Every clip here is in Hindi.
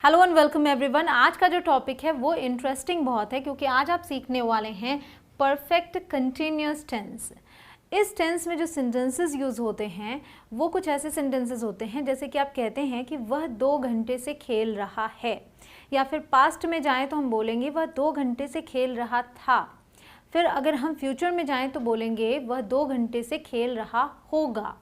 Hello and welcome everyone. आज का जो टॉपिक है वो इंटरेस्टिंग बहुत है क्योंकि आज आप सीखने वाले हैं परफेक्ट कंटिन्यूअस टेंस। इस टेंस में जो सेंटेंसेस यूज़ होते हैं वो कुछ ऐसे सेंटेंसेस होते हैं जैसे कि आप कहते हैं कि वह 2 घंटे से खेल रहा है, या फिर पास्ट में जाएं तो हम बोलेंगे वह 2 घंटे से खेल रहा था। फिर अगर हम फ्यूचर में जाएं तो बोलेंगे वह 2 घंटे से खेल रहा होगा।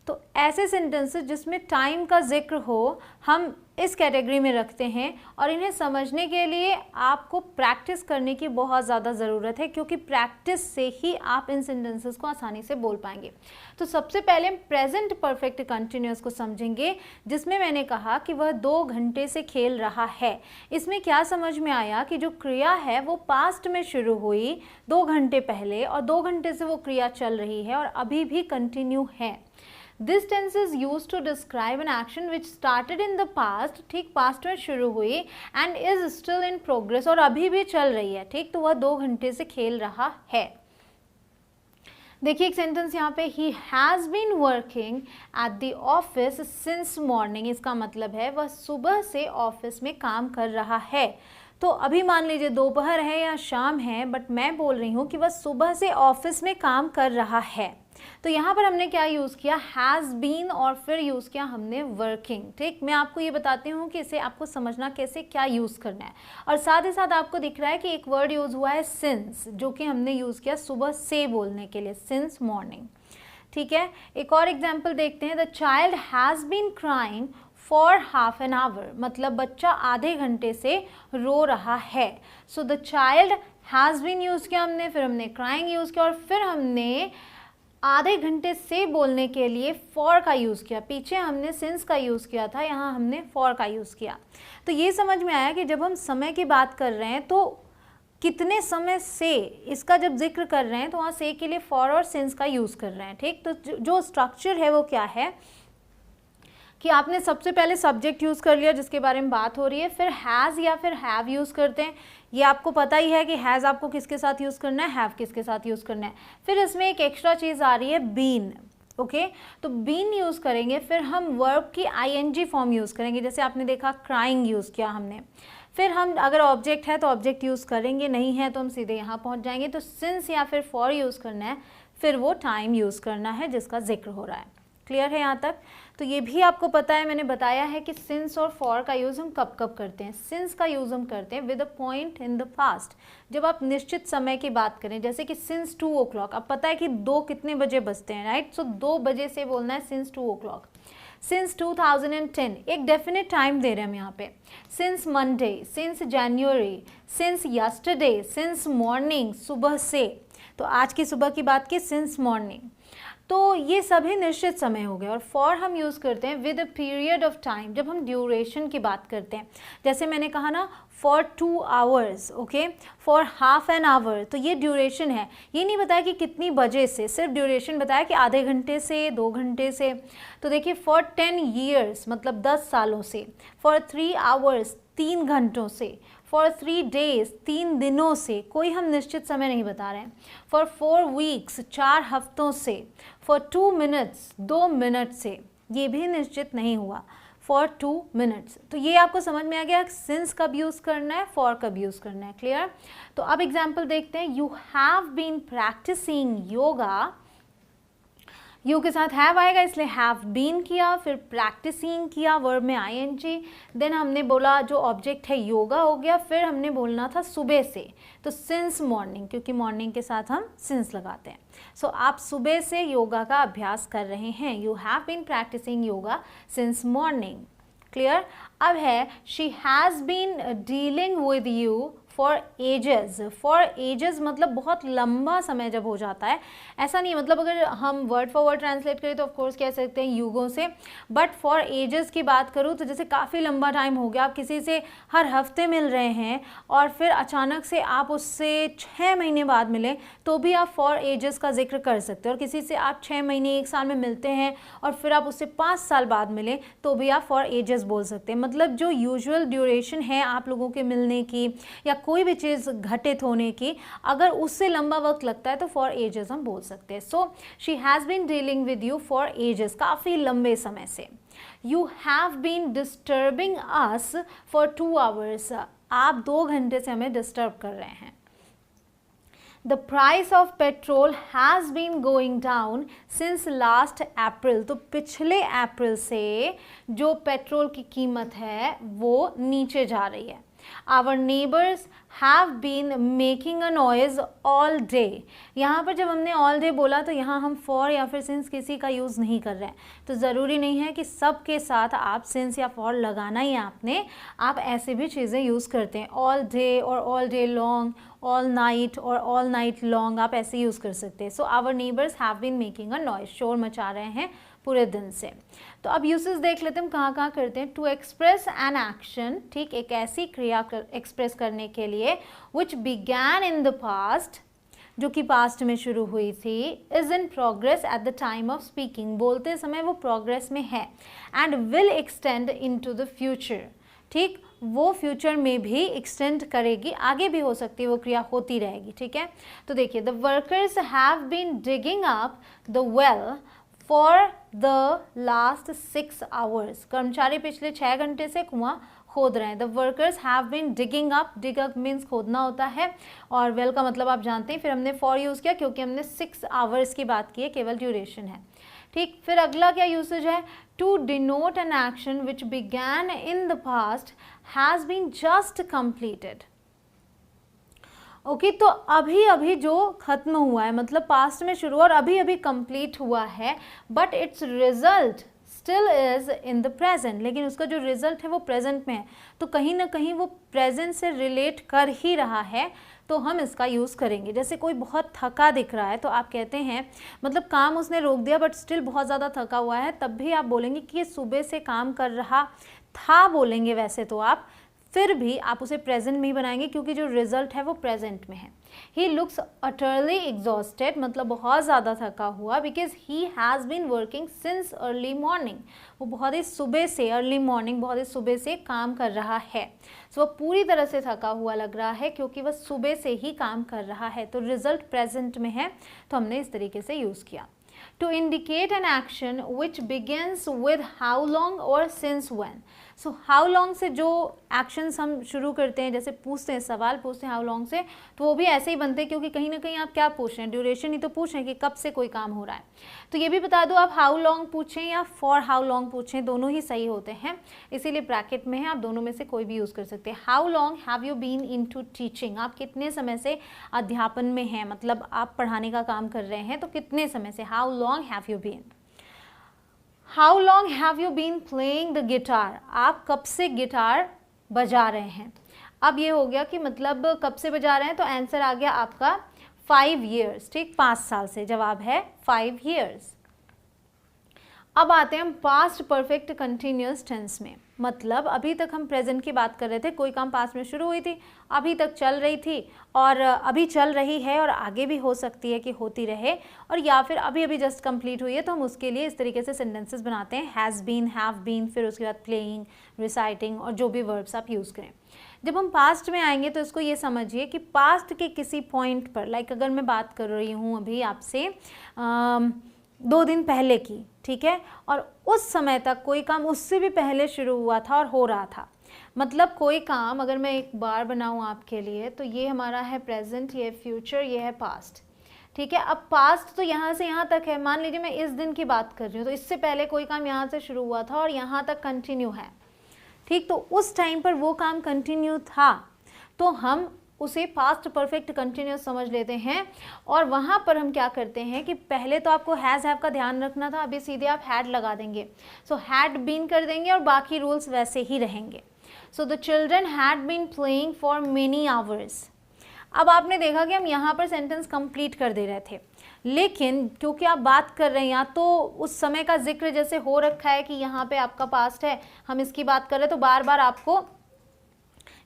तो ऐसे सेंटेंसेस जिसमें टाइम का जिक्र हो हम इस कैटेगरी में रखते हैं, और इन्हें समझने के लिए आपको प्रैक्टिस करने की बहुत ज़्यादा ज़रूरत है क्योंकि प्रैक्टिस से ही आप इन सेंटेंसेस को आसानी से बोल पाएंगे। तो सबसे पहले हम प्रेजेंट परफेक्ट कंटिन्यूअस को समझेंगे, जिसमें मैंने कहा कि वह 2 घंटे से खेल रहा है। इसमें क्या समझ में आया कि जो क्रिया है वो पास्ट में शुरू हुई 2 घंटे पहले, और 2 घंटे से वो क्रिया चल रही है और अभी भी कंटिन्यू है। This tense is used to describe an action which started in the past, ठीक पास्ट में शुरू हुई, and is still in progress, और अभी भी चल रही है, ठीक। तो वह 2 घंटे से खेल रहा है। देखिए एक सेंटेंस यहाँ पे, he has been working at the office since morning। इसका मतलब है वह सुबह से ऑफिस में काम कर रहा है। तो अभी मान लीजिए दोपहर है या शाम है, बट मैं बोल रही हूँ कि वह सुबह से ऑफिस में काम कर रहा है। तो यहाँ पर हमने क्या यूज़ किया, हैज़ बीन, और फिर यूज़ किया हमने वर्किंग, ठीक। मैं आपको ये बताती हूँ कि इसे आपको समझना कैसे, क्या यूज़ करना है। और साथ ही साथ आपको दिख रहा है कि एक वर्ड यूज़ हुआ है सिंस, जो कि हमने यूज़ किया सुबह से बोलने के लिए, सिंस मॉर्निंग, ठीक है। एक और एग्जाम्पल देखते हैं, the child has been crying for half an hour, मतलब बच्चा आधे घंटे से रो रहा है। So the child has been use किया हमने, फिर हमने क्राइंग यूज़ किया, और फिर हमने आधे घंटे से बोलने के लिए फॉर का यूज़ किया। पीछे हमने सिंस का यूज़ किया था, यहाँ हमने फॉर का यूज़ किया। तो ये समझ में आया कि जब हम समय की बात कर रहे हैं तो कितने समय से इसका जब जिक्र कर रहे हैं तो वहाँ से के लिए फॉर और सिंस का यूज़ कर रहे हैं, ठीक। तो जो स्ट्रक्चर है वो क्या है कि आपने सबसे पहले सब्जेक्ट यूज़ कर लिया जिसके बारे में बात हो रही है, फिर हैज़ या फिर हैव यूज़ करते हैं। ये आपको पता ही है कि हैज़ आपको किसके साथ यूज़ करना है, हैव किसके साथ यूज़ करना है। फिर इसमें एक एक्स्ट्रा चीज़ आ रही है बीन, ओके। तो बीन यूज़ करेंगे, फिर हम वर्ब की आईएनजी फॉर्म यूज़ करेंगे। जैसे आपने देखा क्राइंग यूज़ किया हमने। फिर हम अगर ऑब्जेक्ट है तो ऑब्जेक्ट यूज़ करेंगे, नहीं है तो हम सीधे यहाँ पहुँच जाएंगे। तो सिंस या फिर फॉर यूज़ करना है, फिर वो टाइम यूज़ करना है जिसका जिक्र हो रहा है। क्लियर है यहाँ तक? तो ये भी आपको पता है, मैंने बताया है कि सिंस और फॉर का यूज़ हम कब कब करते हैं। सिंस का यूज़ हम करते हैं with a point in the past, जब आप निश्चित समय की बात करें, जैसे कि सिंस 2 o'clock। अब पता है कि 2 कितने बजे बजते हैं, राइट। सो 2 बजे से बोलना है सिंस 2 o'clock। सिंस 2010, एक डेफिनेट टाइम दे रहे हैं हम यहाँ पे। Since Monday, since January, since yesterday, since morning, सुबह से। तो आज की सुबह की बात की, सिंस मॉर्निंग। तो ये सभी निश्चित समय हो गए। और फॉर हम यूज़ करते हैं with a period of time, जब हम ड्यूरेशन की बात करते हैं। जैसे मैंने कहा ना, for 2 hours, okay, for half an our, तो ये ड्यूरेशन है। ये नहीं बताया कि कितनी बजे से, सिर्फ ड्यूरेशन बताया कि आधे घंटे से, 2 घंटे से। तो देखिए फॉर 10 years, मतलब 10 सालों से। फॉर 3 hours, 3 घंटों से। फॉर 3 days, 3 दिनों से, कोई हम निश्चित समय नहीं बता रहे हैं। फॉर 4 weeks, 4 हफ्तों से। फॉर 2 minutes, 2 मिनट से, ये भी निश्चित नहीं हुआ। फॉर 2 minutes, तो ये आपको समझ में आ गया सिंस कब यूज़ करना है, फॉर कब यूज़ करना है। क्लियर? तो अब एग्जाम्पल देखते हैं। You have been practising yoga, you के साथ हैव आएगा इसलिए हैव बीन किया, फिर प्रैक्टिसिंग किया, वर्ब में आईएनजी। देन हमने बोला जो ऑब्जेक्ट है योगा हो गया, फिर हमने बोलना था सुबह से, तो सिंस मॉर्निंग, क्योंकि मॉर्निंग के साथ हम सिंस लगाते हैं। सो आप सुबह से योगा का अभ्यास कर रहे हैं। You have been practising yoga since morning. Clear? अब है she has been dealing with you for ages. For ages मतलब बहुत लंबा समय जब हो जाता है, ऐसा नहीं, मतलब अगर हम वर्ड फॉर वर्ड ट्रांसलेट करें तो ऑफकोर्स कह सकते हैं युगों से, बट फॉर एजेस की बात करूँ तो जैसे काफ़ी लंबा टाइम हो गया, आप किसी से हर हफ्ते मिल रहे हैं और फिर अचानक से आप उससे 6 महीने बाद मिले, तो भी आप फॉर एजेस का जिक्र कर सकते हो। और किसी से आप 6 महीने 1 साल में मिलते हैं और फिर आप उससे 5 साल बाद मिले, तो भी आप फॉर एजेस बोल सकते हैं। मतलब जो यूजुअल ड्यूरेशन है आप लोगों के मिलने की या कोई भी चीज़ घटित होने की, अगर उससे लंबा वक्त लगता है तो फॉर एजेस हम बोल सकते हैं। So she has been dealing with you for ages, काफ़ी लंबे समय से। You have been disturbing us for 2 hours, आप 2 घंटे से हमें डिस्टर्ब कर रहे हैं। The price of petrol has been going down since last April, तो पिछले अप्रैल से जो पेट्रोल की कीमत है वो नीचे जा रही है। Our neighbors have been making a noise all day, यहाँ पर जब हमने all day बोला तो यहाँ हम for या फिर since किसी का यूज़ नहीं कर रहे हैं, तो ज़रूरी नहीं है कि सब के साथ आप since या for लगाना ही आपने, आप ऐसे भी चीज़ें यूज़ करते हैं। all day और all day long, all night और all night long आप ऐसे यूज़ कर सकते हैं। So our neighbors have been making a noise, शोर मचा रहे हैं पूरे दिन से। तो अब यूसेज देख लेते हैं हम कहाँ कहाँ करते हैं। टू एक्सप्रेस एन एक्शन, ठीक, एक ऐसी क्रिया एक्सप्रेस करने के लिए which began in the past, जो कि पास्ट में शुरू हुई थी, is in progress at the time of speaking, बोलते समय वो प्रोग्रेस में है, and will extend into the future, ठीक, वो फ्यूचर में भी एक्सटेंड करेगी, आगे भी हो सकती है, वो क्रिया होती रहेगी, ठीक है। तो देखिए, the workers have been digging up the well for the last 6 hours, कर्मचारी पिछले 6 घंटे से कुआं खोद रहे हैं। The workers have been digging up, dig up means खोदना होता है, और वेल का मतलब आप जानते हैं। फिर हमने फॉर यूज़ किया क्योंकि हमने 6 hours की बात की है, केवल ड्यूरेशन है, ठीक। फिर अगला क्या यूसेज है, to denote an action which began in the past has been just completed. Okay, तो अभी अभी जो खत्म हुआ है, मतलब पास्ट में शुरू और अभी अभी कंप्लीट हुआ है, but it's result still is in the present, लेकिन उसका जो रिजल्ट है वो प्रेजेंट में है, तो कहीं ना कहीं वो प्रेजेंट से रिलेट कर ही रहा है, तो हम इसका यूज़ करेंगे। जैसे कोई बहुत थका दिख रहा है तो आप कहते हैं, मतलब काम उसने रोक दिया बट स्टिल बहुत ज़्यादा थका हुआ है, तब भी आप बोलेंगे कि ये सुबह से काम कर रहा था, बोलेंगे वैसे तो आप, फिर भी आप उसे प्रेजेंट में ही बनाएंगे क्योंकि जो रिजल्ट है वो प्रेजेंट में है। ही लुक्स अटरली एग्जॉस्टेड, मतलब बहुत ज़्यादा थका हुआ, because he has been working since early morning, वो बहुत ही सुबह से, अर्ली मॉर्निंग बहुत ही सुबह से काम कर रहा है। सो वह पूरी तरह से थका हुआ लग रहा है क्योंकि वह सुबह से ही काम कर रहा है, तो रिजल्ट प्रेजेंट में है, तो हमने इस तरीके से यूज़ किया। To indicate an action which begins with how long or since when. So how long से जो actions हम शुरू करते हैं, जैसे पूछते हैं, सवाल पूछते हैं how long से, तो वो भी ऐसे ही बनते हैं क्योंकि कहीं ना कहीं आप क्या पूछ रहे हैं, ड्यूरेशन ही तो पूछ रहे हैं कि कब से कोई काम हो रहा है। तो ये भी बता दो, आप how long पूछें या for how long पूछें, दोनों ही सही होते हैं, इसीलिए ब्रैकेट में है, आप दोनों में से कोई भी यूज़ कर सकते हैं। How long have you been into teaching, आप कितने समय से अध्यापन में हैं, मतलब आप पढ़ाने का काम कर रहे हैं, तो कितने समय से, how long have you been. How long have you been playing the guitar, आप कब से गिटार बजा रहे हैं। अब ये हो गया कि मतलब कब से बजा रहे हैं, तो आंसर आ गया आपका 5 years, ठीक, 5 साल से, जवाब है 5 years। अब आते हैं हम पास्ट परफेक्ट कंटिन्यूअस टेंस में, मतलब अभी तक हम प्रेजेंट की बात कर रहे थे, कोई काम पास्ट में शुरू हुई थी, अभी तक चल रही थी और अभी चल रही है और आगे भी हो सकती है कि होती रहे, और या फिर अभी अभी जस्ट कंप्लीट हुई है, तो हम उसके लिए इस तरीके से सेंटेंसेस बनाते हैं, हैज़ बीन, हैव बीन, फिर उसके बाद प्लेइंग, रिसाइटिंग और जो भी वर्ब्स आप यूज़ करें। जब हम पास्ट में आएंगे तो इसको ये समझिए कि पास्ट के किसी पॉइंट पर, लाइक अगर मैं बात कर रही हूँ अभी आपसे 2 दिन पहले की, ठीक है, और उस समय तक कोई काम उससे भी पहले शुरू हुआ था और हो रहा था, मतलब कोई काम, अगर मैं एक बार बनाऊँ आपके लिए, तो ये हमारा है प्रेजेंट, ये फ्यूचर, ये है पास्ट, ठीक है। अब पास्ट तो यहाँ से यहाँ तक है, मान लीजिए मैं इस दिन की बात कर रही हूँ, तो इससे पहले कोई काम यहाँ से शुरू हुआ था और यहाँ तक कंटिन्यू है, ठीक, तो उस टाइम पर वो काम कंटिन्यू था, तो हम उसे पास्ट परफेक्ट कंटिन्यूस समझ लेते हैं, और वहाँ पर हम क्या करते हैं कि पहले तो आपको हैज़ हैव का ध्यान रखना था, अभी सीधे आप हैड लगा देंगे, सो हैड बीन कर देंगे और बाकी रूल्स वैसे ही रहेंगे। So the children had been playing for many hours. अब आपने देखा कि हम यहाँ पर सेंटेंस कंप्लीट कर दे रहे थे, लेकिन क्योंकि आप बात कर रहे हैं या तो उस समय का जिक्र जैसे हो रखा है कि यहाँ पे आपका पास्ट है, हम इसकी बात कर रहे हैं, तो बार बार आपको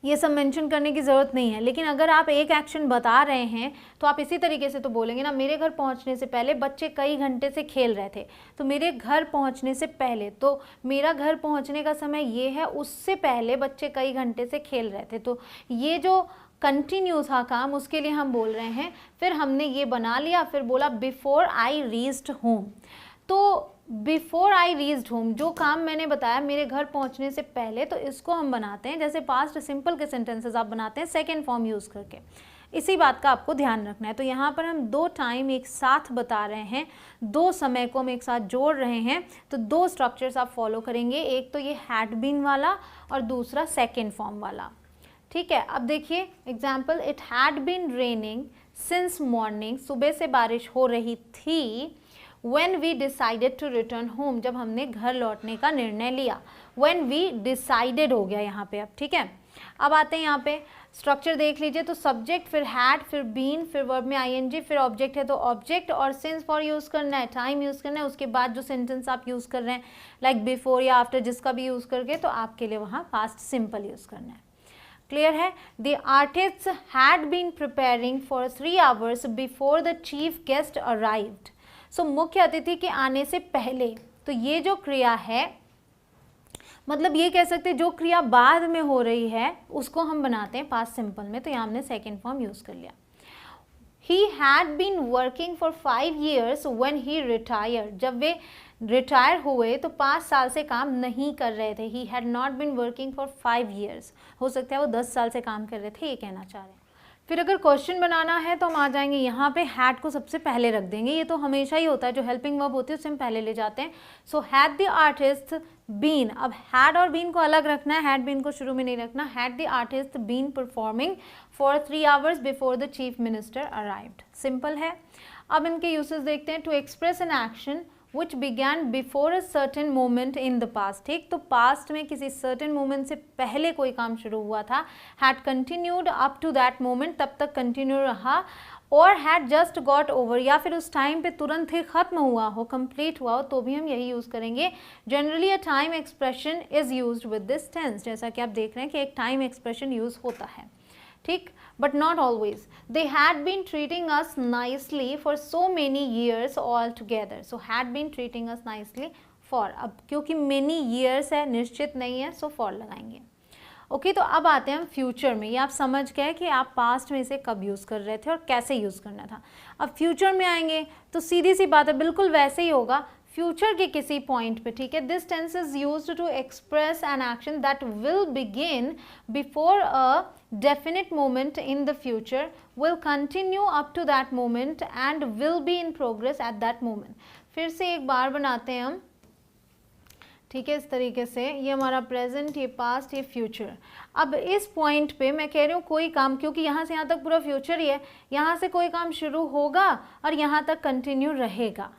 ये सब मेंशन करने की ज़रूरत नहीं है। लेकिन अगर आप एक एक्शन बता रहे हैं तो आप इसी तरीके से तो बोलेंगे ना, मेरे घर पहुंचने से पहले बच्चे कई घंटे से खेल रहे थे, तो मेरे घर पहुंचने से पहले, तो मेरा घर पहुंचने का समय ये है, उससे पहले बच्चे कई घंटे से खेल रहे थे, तो ये जो कंटिन्यू था काम, उसके लिए हम बोल रहे हैं। फिर हमने ये बना लिया, फिर बोला बिफोर आई रीच्ड होम, तो बिफोर आई रीच्ड होम, जो काम मैंने बताया मेरे घर पहुंचने से पहले, तो इसको हम बनाते हैं जैसे पास्ट सिंपल के सेंटेंसेस आप बनाते हैं सेकेंड फॉर्म यूज़ करके। इसी बात का आपको ध्यान रखना है। तो यहाँ पर हम दो टाइम एक साथ बता रहे हैं, दो समय को हम एक साथ जोड़ रहे हैं, तो दो स्ट्रक्चर्स आप फॉलो करेंगे, एक तो ये हैड बीन वाला और दूसरा सेकेंड फॉर्म वाला। ठीक है, अब देखिए example, it had been raining since morning, सुबह से बारिश हो रही थी। When we decided to return home, जब हमने घर लौटने का निर्णय लिया। When we decided हो गया यहाँ पे अब, ठीक है। अब आते हैं यहाँ पे स्ट्रक्चर देख लीजिए, तो सब्जेक्ट, फिर हैड, फिर बीन, फिर वर्ब में आईएनजी, फिर ऑब्जेक्ट है तो ऑब्जेक्ट, और सिंस फॉर यूज़ करना है, टाइम यूज़ करना है, उसके बाद जो सेंटेंस आप यूज़ कर रहे हैं लाइक बिफोर या आफ्टर, जिसका भी यूज़ करके, तो आपके लिए वहाँ पास्ट सिंपल यूज़ करना है। क्लियर है। The artist had been preparing for 3 hours before the chief guest arrived. So मुख्य अतिथि के आने से पहले, तो ये जो क्रिया है, मतलब ये कह सकते हैं जो क्रिया बाद में हो रही है उसको हम बनाते हैं पास्ट सिंपल में, तो यहाँ हमने सेकेंड फॉर्म यूज कर लिया। He had been working for 5 years when he retired, जब वे रिटायर हुए तो 5 साल से काम नहीं कर रहे थे। He had not been working for 5 years, हो सकता है वो 10 साल से काम कर रहे थे, ये कहना चाह रहे हैं। फिर अगर क्वेश्चन बनाना है तो हम आ जाएंगे यहाँ पे, हैड को सबसे पहले रख देंगे, ये तो हमेशा ही होता है, जो हेल्पिंग वर्ब होती है उससे हम पहले ले जाते हैं। So had the artist been, अब हैड और बीन को अलग रखना है, हैड बीन को शुरू में नहीं रखना। Had the artist been performing for 3 hours before the chief minister arrived, simple है। अब इनके यूसेज देखते हैं। To express an action which began before a certain moment in the past, ठीक, तो पास्ट में किसी certain moment से पहले कोई काम शुरू हुआ था, had continued up to that moment, तब तक continue रहा, और had just got over, या फिर उस टाइम पे तुरंत ही खत्म हुआ हो, complete हुआ हो, तो भी हम यही यूज़ करेंगे। Generally a time expression is used with this tense, जैसा कि आप देख रहे हैं कि एक time expression यूज़ होता है, ठीक, but not always. They had been treating us nicely for so many years all together. So had been treating us nicely for, अब क्योंकि many years है, निश्चित नहीं है, so for लगाएंगे। ओके, तो अब आते हैं हम फ्यूचर में। ये आप समझ गए कि आप पास्ट में इसे कब यूज़ कर रहे थे और कैसे यूज़ करना था। अब फ्यूचर में आएंगे तो सीधी सी बात है, बिल्कुल वैसे ही होगा फ्यूचर के किसी पॉइंट पे, ठीक है। This tense is used to express an action that will begin before a definite moment in the future, will continue up to that moment and will be in progress at that moment। फिर से एक बार बनाते हैं हम, ठीक है, इस तरीके से, ये हमारा प्रेजेंट, ये पास्ट, ये फ्यूचर। अब इस पॉइंट पे मैं कह रही हूँ कोई काम, क्योंकि यहाँ से यहाँ तक पूरा फ्यूचर ही है, यहाँ से कोई काम शुरू होगा और यहाँ तक कंटिन्यू रहेगा।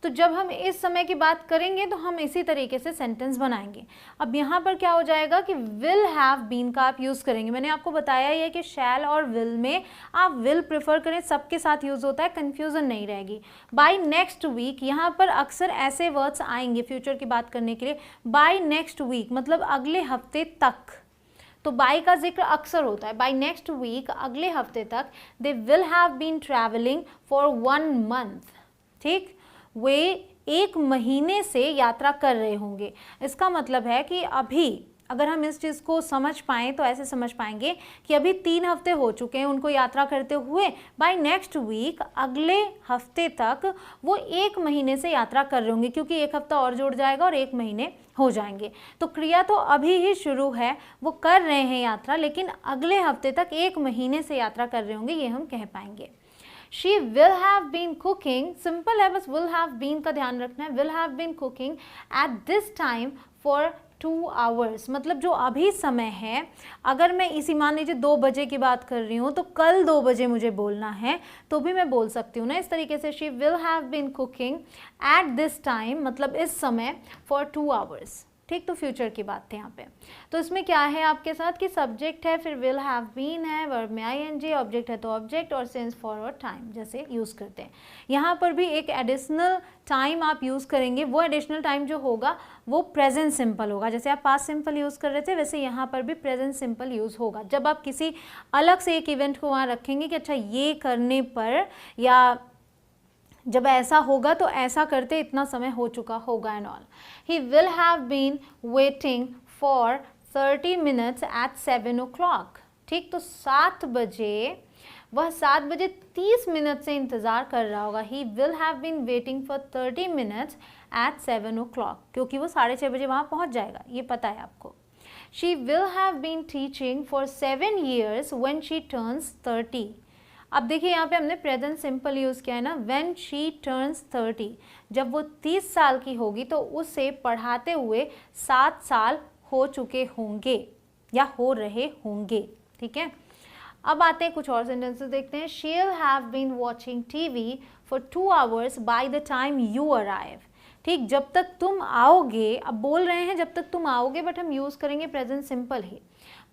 तो जब हम इस समय की बात करेंगे तो हम इसी तरीके से सेंटेंस बनाएंगे। अब यहाँ पर क्या हो जाएगा कि विल हैव बीन का आप यूज़ करेंगे। मैंने आपको बताया ही है कि शैल और विल में आप विल प्रेफर करें, सबके साथ यूज़ होता है, कन्फ्यूज़न नहीं रहेगी। बाय नेक्स्ट वीक, यहाँ पर अक्सर ऐसे वर्ड्स आएंगे फ्यूचर की बात करने के लिए, बाय नेक्स्ट वीक मतलब अगले हफ्ते तक, तो बाय का जिक्र अक्सर होता है। बाय नेक्स्ट वीक, अगले हफ्ते तक, they will have been travelling for 1 month, ठीक, वे 1 महीने से यात्रा कर रहे होंगे। इसका मतलब है कि अभी अगर हम इस चीज़ को समझ पाएँ तो ऐसे समझ पाएंगे कि अभी 3 हफ्ते हो चुके हैं उनको यात्रा करते हुए, बाय नेक्स्ट वीक अगले हफ्ते तक वो 1 महीने से यात्रा कर रहे होंगे, क्योंकि 1 हफ्ता और जुड़ जाएगा और 1 महीने हो जाएंगे। तो क्रिया तो अभी ही शुरू है, वो कर रहे हैं यात्रा, लेकिन अगले हफ्ते तक 1 महीने से यात्रा कर रहे होंगे, ये हम कह पाएंगे। She will have been cooking, simple है, बस will have been का ध्यान रखना है। will have been cooking at this time for 2 hours, मतलब जो अभी समय है, अगर मैं इसी मान लीजिए 2 बजे की बात कर रही हूँ तो कल 2 बजे मुझे बोलना है, तो भी मैं बोल सकती हूँ ना इस तरीके से, she will have been cooking at this time मतलब इस समय for 2 hours, ठीक। तो फ्यूचर की बात थी यहाँ पे। तो इसमें क्या है आपके साथ कि सब्जेक्ट है, फिर विल हैव बीन है, वर्ब में आईएनजी, ऑब्जेक्ट है तो ऑब्जेक्ट, और सिंस फॉरवर्ड टाइम जैसे यूज़ करते हैं। यहाँ पर भी एक एडिशनल टाइम आप यूज़ करेंगे, वो एडिशनल टाइम जो होगा वो प्रेजेंट सिंपल होगा। जैसे आप पास्ट सिंपल यूज़ कर रहे थे, वैसे यहाँ पर भी प्रेजेंट सिंपल यूज़ होगा। जब आप किसी अलग से एक इवेंट को वहाँ रखेंगे कि अच्छा ये करने पर, या जब ऐसा होगा तो ऐसा करते इतना समय हो चुका होगा and all. He will have been waiting for 30 minutes at 7 o'clock, ठीक। तो 7 बजे, वह 7 बजे 30 मिनट से इंतज़ार कर रहा होगा। He will have been waiting for 30 minutes at 7 o'clock, क्योंकि वो 6:30 बजे वहाँ पहुँच जाएगा, ये पता है आपको. She will have been teaching for 7 years when she turns 30. अब देखिए यहाँ पे हमने प्रेजेंट सिंपल यूज़ किया है ना, when she turns 30. जब वो 30 साल की होगी तो उसे पढ़ाते हुए 7 साल हो चुके होंगे या हो रहे होंगे. ठीक है, अब आते हैं कुछ और सेंटेंसेस देखते हैं. She'll have been watching TV for 2 hours by the time you arrive. ठीक, जब तक तुम आओगे, अब बोल रहे हैं जब तक तुम आओगे, बट हम यूज़ करेंगे present simple he.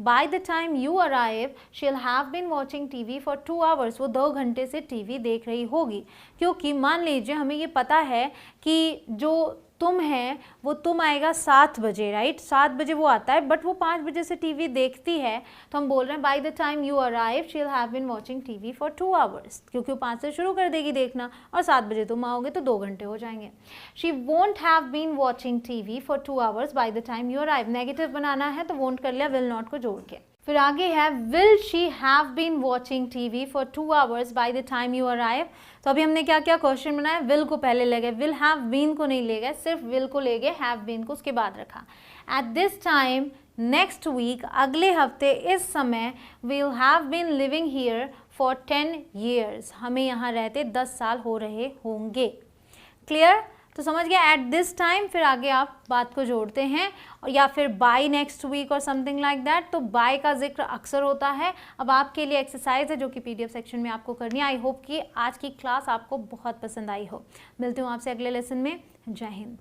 By the time you arrive, she'll have been watching TV for 2 hours. वो 2 घंटे से टीवी देख रही होगी, क्योंकि मान लीजिए हमें ये पता है कि जो तुम है वो तुम आएगा 7 बजे, राइट. 7 बजे वो आता है, बट वो 5 बजे से टीवी देखती है, तो हम बोल रहे हैं by the time you arrive she will have been watching TV for 2 hours, क्योंकि वो 5 से शुरू कर देगी देखना और 7 बजे तुम आओगे तो 2 घंटे हो जाएंगे. She won't have been watching TV for 2 hours by the time you arrive. Negative बनाना है तो वोंट कर लिया विल नॉट को जोड़ के. फिर आगे है will she have been watching TV for 2 hours by the time you arrive. तो अभी हमने क्या क्या क्वेश्चन बनाया, विल को पहले ले गए, विल हैव बीन को नहीं ले गए, सिर्फ विल को ले गए, हैव बीन को उसके बाद रखा. At this time next week, अगले हफ्ते, इस समय, will have been living here for 10 years. हमें यहाँ रहते 10 साल हो रहे होंगे. क्लियर. तो समझ गया एट दिस टाइम, फिर आगे आप बात को जोड़ते हैं, और या फिर बाय नेक्स्ट वीक और समथिंग लाइक दैट. तो बाय का जिक्र अक्सर होता है. अब आपके लिए एक्सरसाइज है जो कि PDF सेक्शन में आपको करनी है. आई होप कि आज की क्लास आपको बहुत पसंद आई हो. मिलती हूँ आपसे अगले लेसन में. जय हिंद.